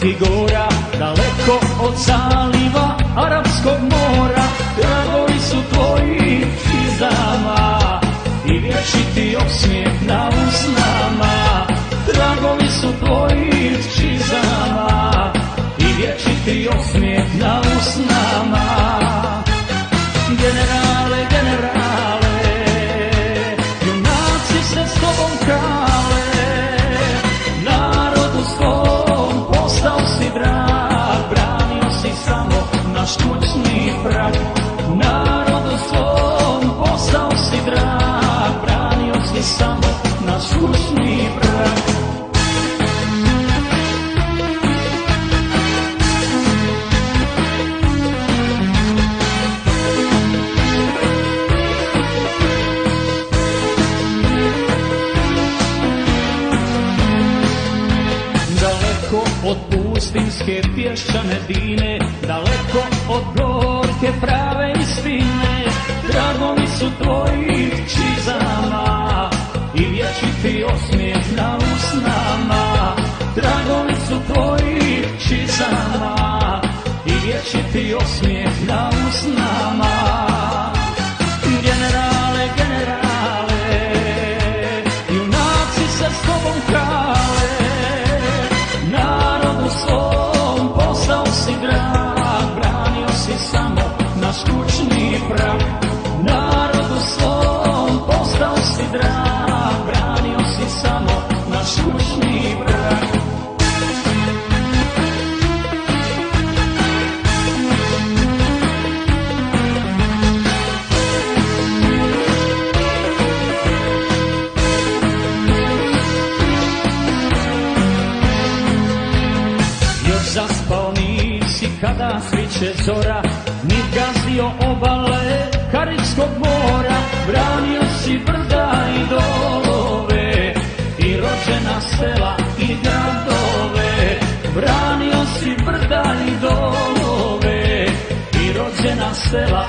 i gora, daleko od zaliva Arapskog mora. Tragovi su tvoji čizama i vječiti osmijeh na usnama. Tragovi su tvoji čizama i vječiti osmijeh na usnama. Generale, generale, junaci se s tobom kale, narodu svom postao si drag, branio si samo naš kućni prag. Narodu svom postao si drag, branio si samo naš kućni prag. Od pustinske pješčane dine, daleko od gorke prave istine. Tragovi su tvojih čizama i vječiti osmijeh na usnama. Tragovi su tvojih čizama i vječiti osmijeh na usnama. Generale, generale, junaci se s tobom kale, narodu svom postao si drag, branio si samo naš kućni prag. Narodu svom postao si drag, branio si samo naš kućni prag. Zaspao nisi kada sviće zora, ni gazio obale Karibskog mora. Branio si brda i dolove i rođena sela i gradove. Branio si brda i dolove i rođena sela